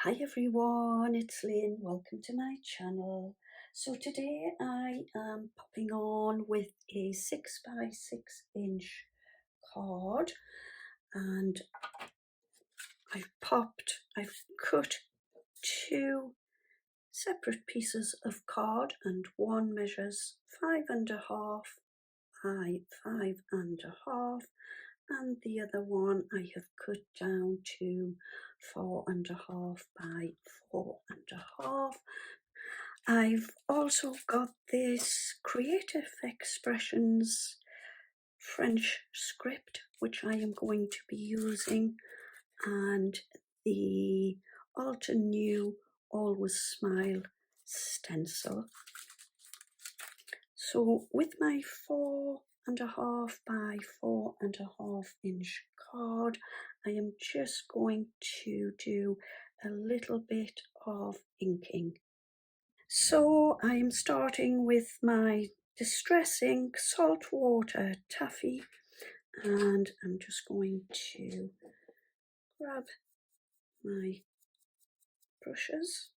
Hi everyone, it's Lynn. Welcome to my channel. So today I am popping on with a 6x6 inch card, and I've cut two separate pieces of card, and one measures 5.5 by 5.5, and the other one I have cut down to 4.5 by 4.5. I've also got this Creative Expressions French script, which I am going to be using, and the Alte&new Always Smile stencil. So with my 4.5 by 4.5 inch card, I am just going to do a little bit of inking. So I am starting with my Distress Ink Saltwater Taffy, and I'm just going to grab my brushes,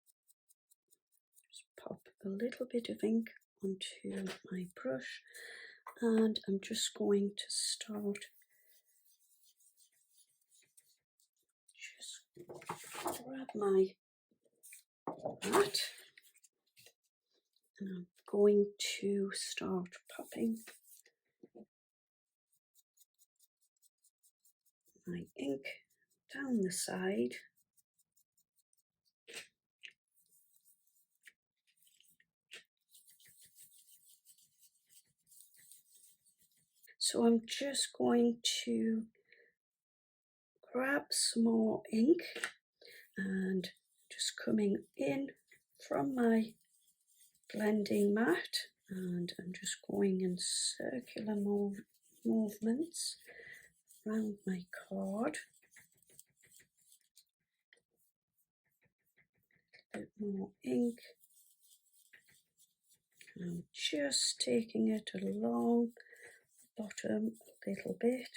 just pop a little bit of ink onto my brush, and I'm just going to start grab my mat, and I'm going to start popping my ink down the side. So I'm just going to grab some more ink and just coming in from my blending mat, and I'm just going in circular movements around my card. A bit more ink, and I'm just taking it along the bottom a little bit,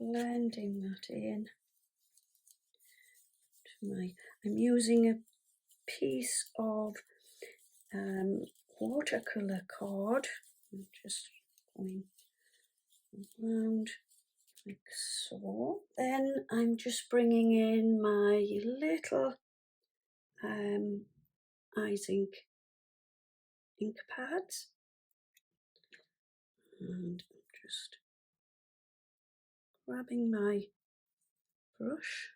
blending that in to my, I'm using a piece of watercolour card. I'm just going around like so. Then I'm just bringing in my little Zink ink pads, and I'm just grabbing my brush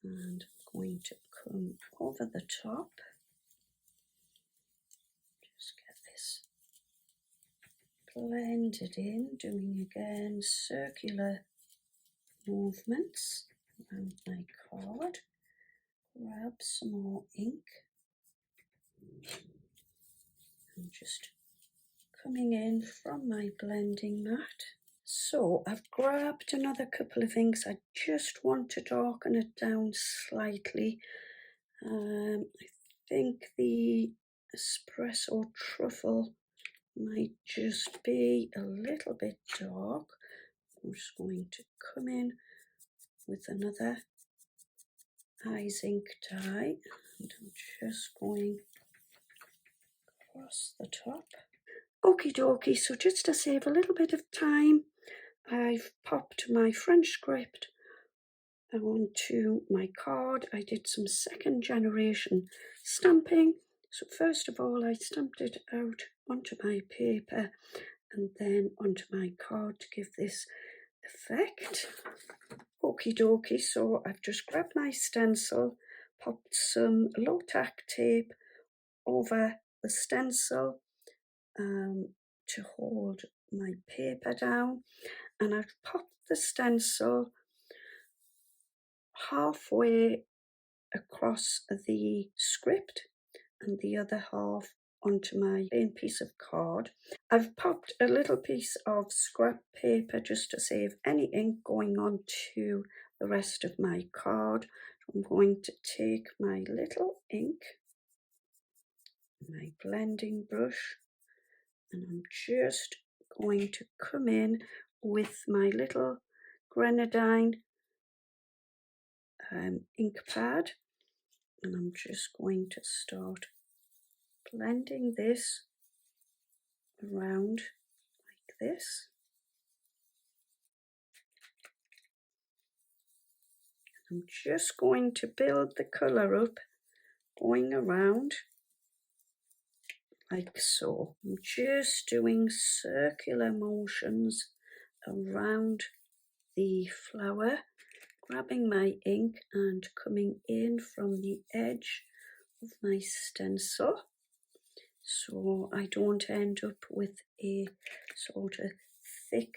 and I'm going to come over the top, just get this blended in, doing again circular movements around my card. Grab some more ink and just coming in from my blending mat. So I've grabbed another couple of inks. I just want to darken it down slightly. I think the Espresso Truffle might just be a little bit dark. I'm just going to come in with another Zink dye, and I'm just going across the top. Okie dokie, so just to save a little bit of time, I've popped my French script onto my card. I did some second generation stamping. So first of all, I stamped it out onto my paper and then onto my card to give this effect. Okie dokie, so I've just grabbed my stencil, popped some low tack tape over the stencil to hold my paper down, and I've popped the stencil halfway across the script and the other half onto my plain piece of card. I've popped a little piece of scrap paper just to save any ink going on to the rest of my card. I'm going to take my little ink, my blending brush, and I'm just going to come in with my little grenadine ink pad, and I'm just going to start blending this around like this. I'm just going to build the colour up, going around like so. I'm just doing circular motions around the flower, grabbing my ink and coming in from the edge of my stencil, so I don't end up with a sort of thick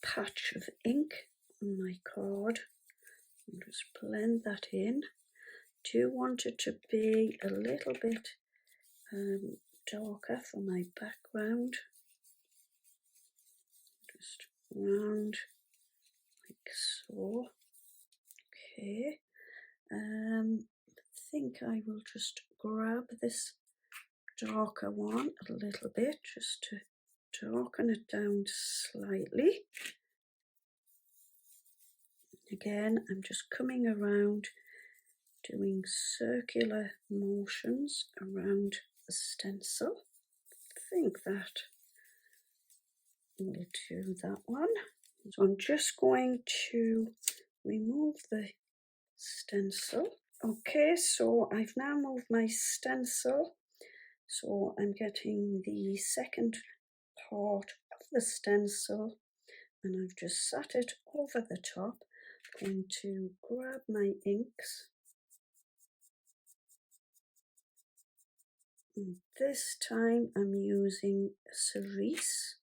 patch of ink on my card. I'll just blend that in. Do want it to be a little bit darker for my background. Just round like so. Okay. I think I will just grab this darker one a little bit just to darken it down slightly. Again, I'm just coming around, doing circular motions around the stencil. I think that will do that one. So I'm just going to remove the stencil. Okay, so I've now moved my stencil, so I'm getting the second part of the stencil and I've just sat it over the top. I'm going to grab my inks, and this time I'm using cerise.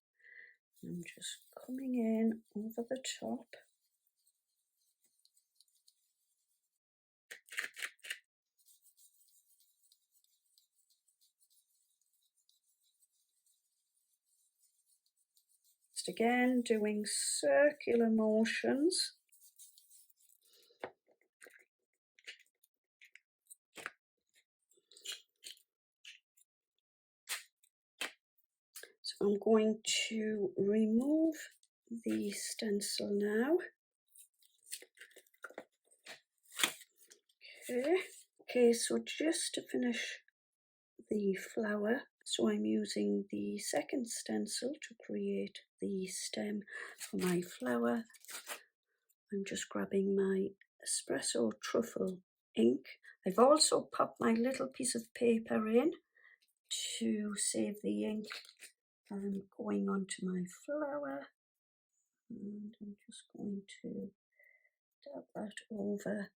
I'm just coming in over the top. Just again doing circular motions. So I'm going to remove the stencil now. Okay, so just to finish the flower, so I'm using the second stencil to create the stem for my flower. I'm just grabbing my espresso truffle ink. I've also popped my little piece of paper in to save the ink going onto my flower, and I'm just going to dab that over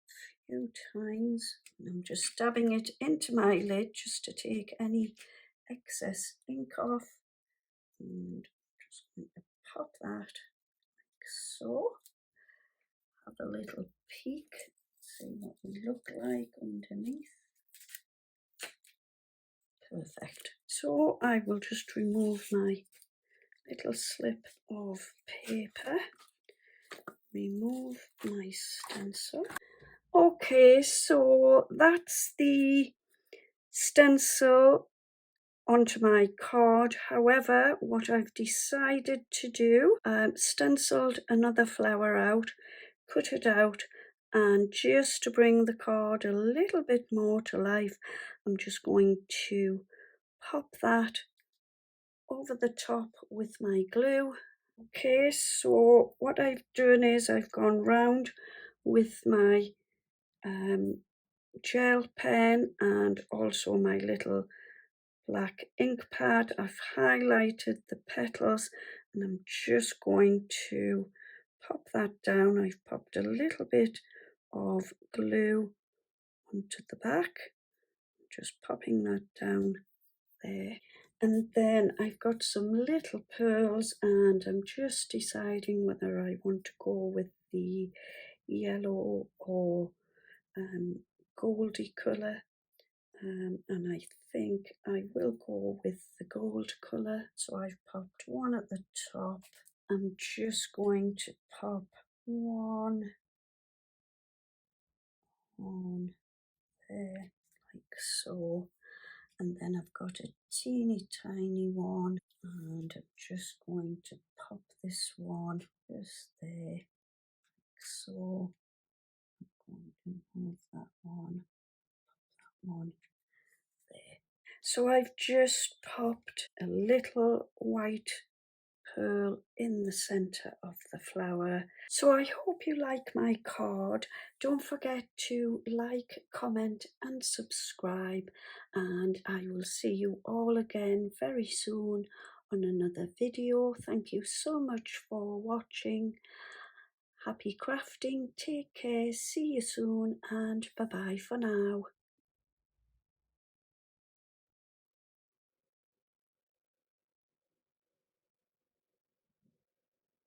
a few times. I'm just dabbing it into my lid just to take any excess ink off, and just going to pop that like so. Have a little peek, see what we look like underneath. Perfect. So I will just remove my little slip of paper, remove my stencil. Okay, so that's the stencil onto my card. However, what I've decided to do, stenciled another flower out, cut it out, and just to bring the card a little bit more to life, I'm just going to pop that over the top with my glue. Okay, so what I've done is I've gone round with my gel pen and also my little black ink pad. I've highlighted the petals and I'm just going to pop that down. I've popped a little bit of glue onto the back, just popping that down there. And then I've got some little pearls and I'm just deciding whether I want to go with the yellow or goldy colour, and I think I will go with the gold colour. So I've popped one at the top. I'm just going to pop one on there like so, and then I've got a teeny tiny one and I'm just going to pop this one just there. So I'm going to move that one there. So I've just popped a little white pearl in the centre of the flower. So I hope you like my card. Don't forget to like, comment and subscribe, and I will see you all again very soon on another video. Thank you so much for watching. Happy crafting, take care, see you soon, and bye bye for now.